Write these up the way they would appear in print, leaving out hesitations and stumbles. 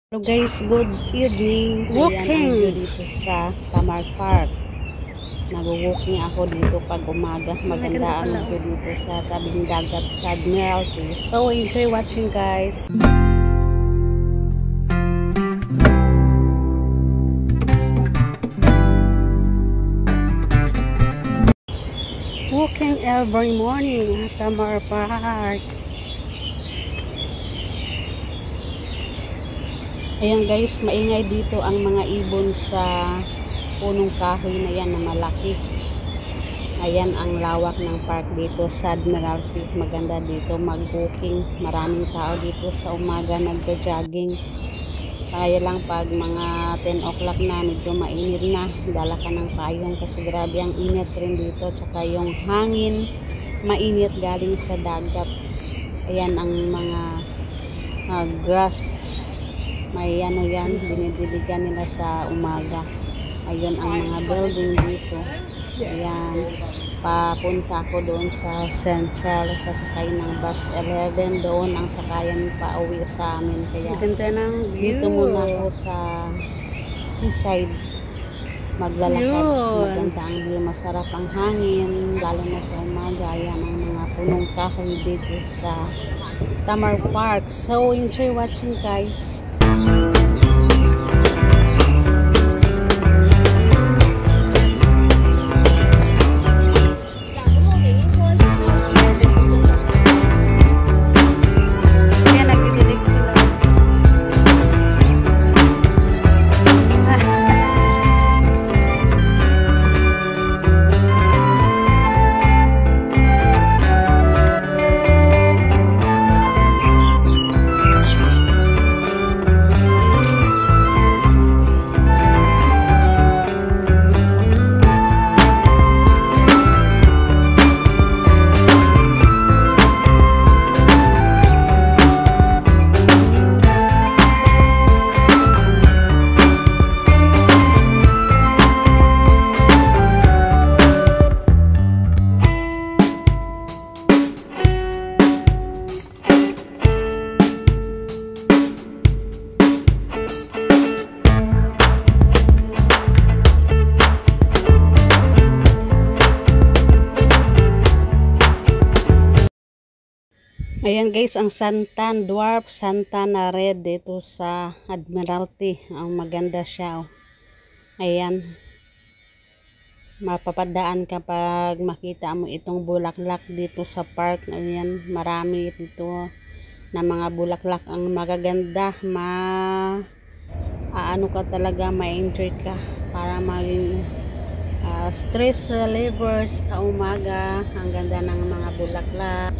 Hello guys, good evening. Walking. Ayan, dito sa Tamar Park. Nag-walking ako dito pag umaga. Maganda ang view dito sa tabing dagat sa Admiralty. So enjoy watching guys. Walking every morning at Tamar Park. Ayan guys, maingay dito ang mga ibon sa punong kahoy na yan na malaki. Ayan ang lawak ng park dito sa Admiralty. Maganda dito mag-walking. Maraming tao dito sa umaga nagja-jogging. Kaya lang pag mga 10 o'clock na medyo mainit na, dala ka ng payong kasi grabe ang init rin dito. Tsaka yung hangin mainit galing sa dagat. Ayan ang mga grass. May ano yan, dinidiligan nila sa umaga. Ayun ang mga building dito. Ayan, papunta ako doon sa Central, sasakay ng bus 11. Doon ang sakayan pa uwi sa amin. Kaya Ganda ng view. dito muna ako sa seaside maglalakad. Maganda ang view, masarap ang hangin, lalo na sa umaga. Ayan ang mga punong kahoy dito sa Tamar Park. So enjoy watching guys. Ayan guys, ang Santan Dwarf Santana Red dito sa Admiralty. Ang maganda siya. Oh. Ayan. Mapapadaan kapag makita mo itong bulaklak dito sa park. Ayan, marami dito na mga bulaklak. Ang magaganda. Ano ka talaga, ma-enjoy ka para maging stress relievers sa umaga. Ang ganda ng mga bulaklak.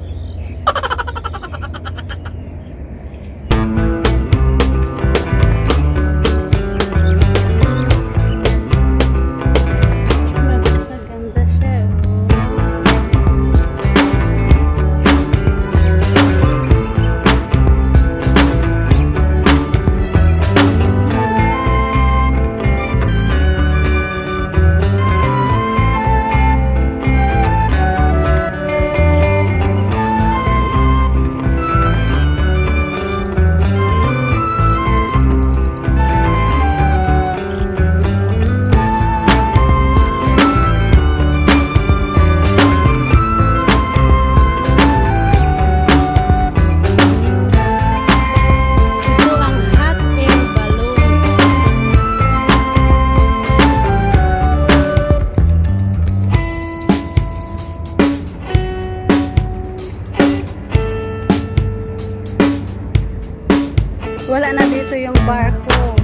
Wala na dito yung barko.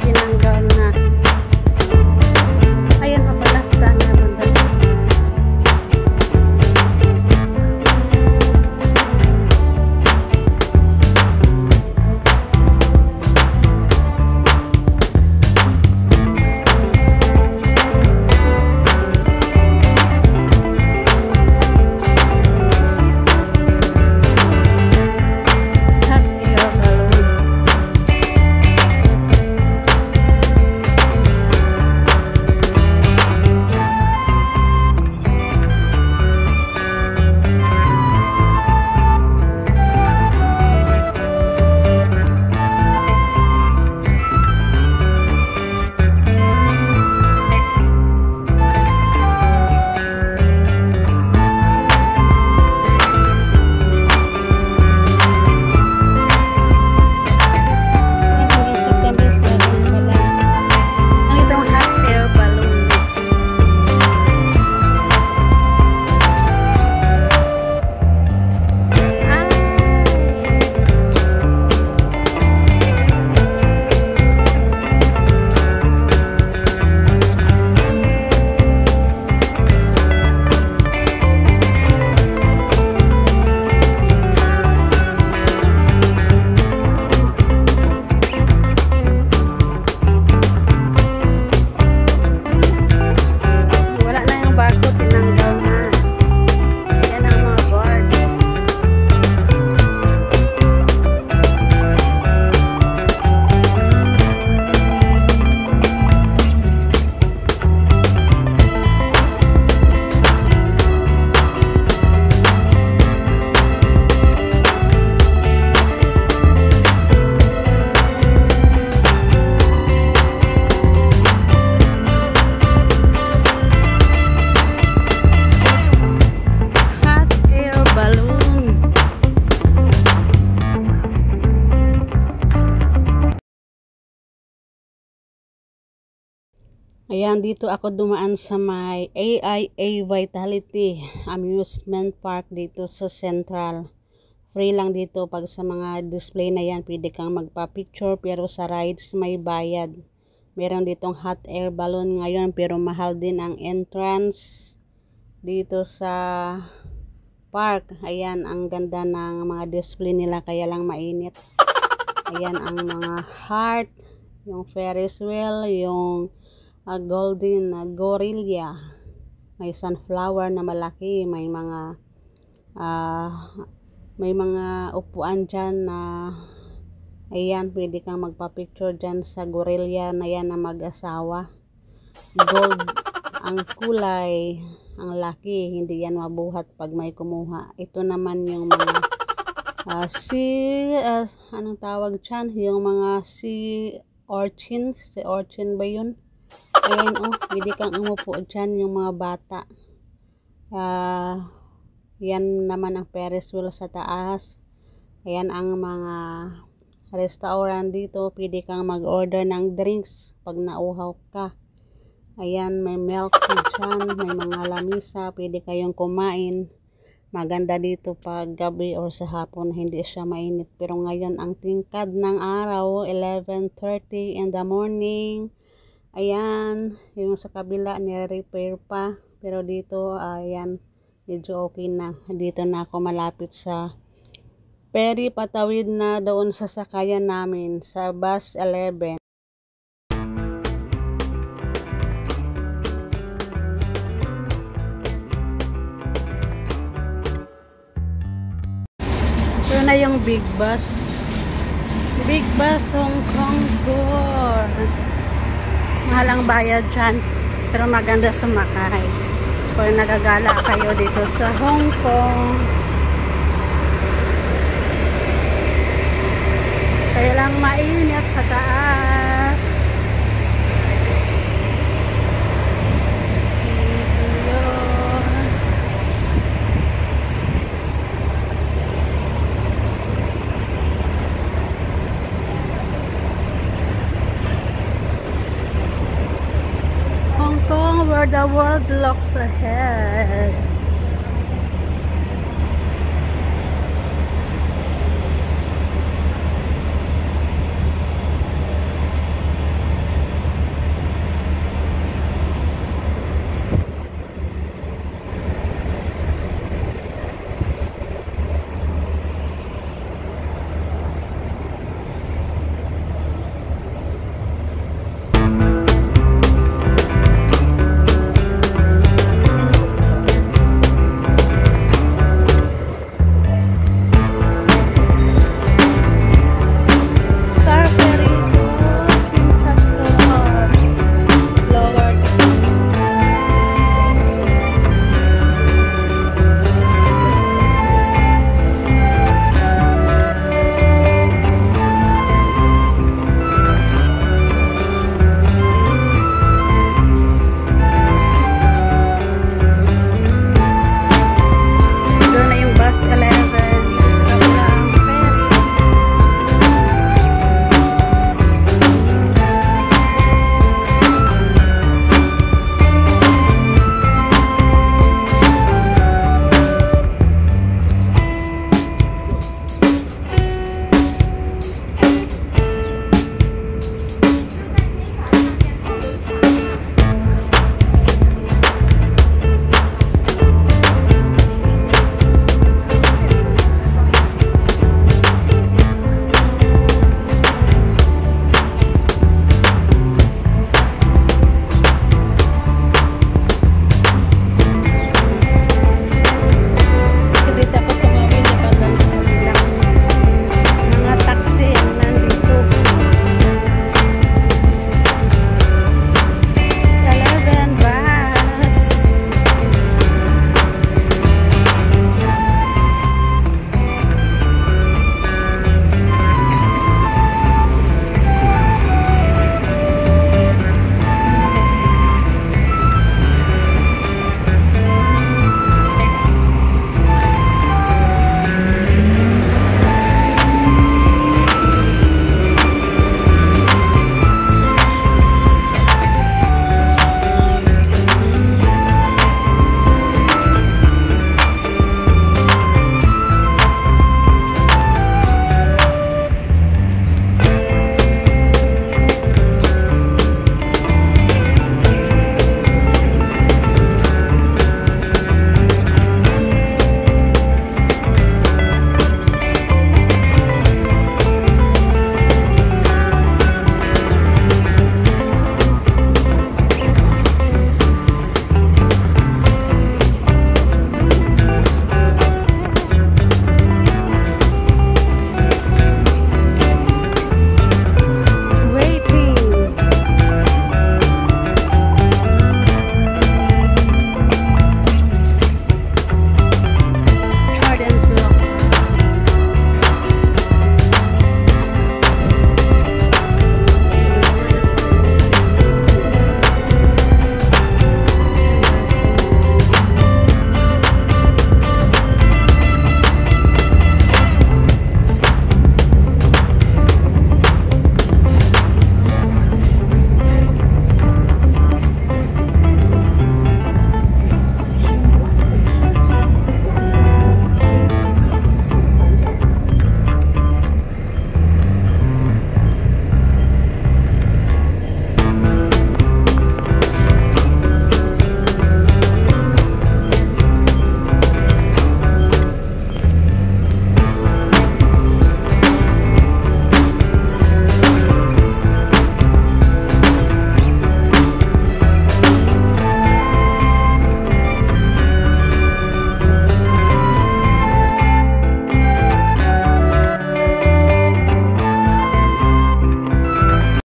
Tinanggal na. Ayan pa pala. Saan na banda? Ayan, dito ako dumaan sa may AIA Vitality Amusement Park dito sa Central. Free lang dito pag sa mga display na yan, pwede kang magpa-picture, pero sa rides may bayad. Meron ditong hot air balloon ngayon pero mahal din ang entrance dito sa park. Ayan, ang ganda ng mga display nila kaya lang mainit. Ayan ang mga heart, yung Ferris wheel, yung golden gorilla. May sunflower na malaki, may mga upuan dyan na ayan, pwede kang magpa-picture dyan sa gorilla na yan na mag-asawa. Gold ang kulay, ang laki, hindi yan mabuhat pag may kumuha. Ito naman yung mga anong tawag dyan? Yung mga sea urchin ba yun? Ayan pwede kang umupo dyan, yung mga bata. Yan naman ang Ferris wheel sa taas. Ayan ang mga restaurant dito. Pwede kang mag-order ng drinks pag nauhaw ka. Ayan, may milk tea dyan. May mga lamisa. Pwede kayong kumain. Maganda dito pag gabi or sa hapon. Hindi siya mainit. Pero ngayon, ang tingkad ng araw, 11:30 in the morning. Ayan, yung sa kabila, nire-repair pa. Pero dito, ayan, medyo okay na. Dito na ako malapit sa ferry, patawid na doon sa sakayan namin sa bus 11. Ito na yung big bus. Big bus Hong Kong tour. Mahal ang bayad dyan, pero maganda sumakay. Kung nagagala kayo dito sa Hong Kong, kaya lang mainit sa taas. Hong Kong, where the world looks ahead.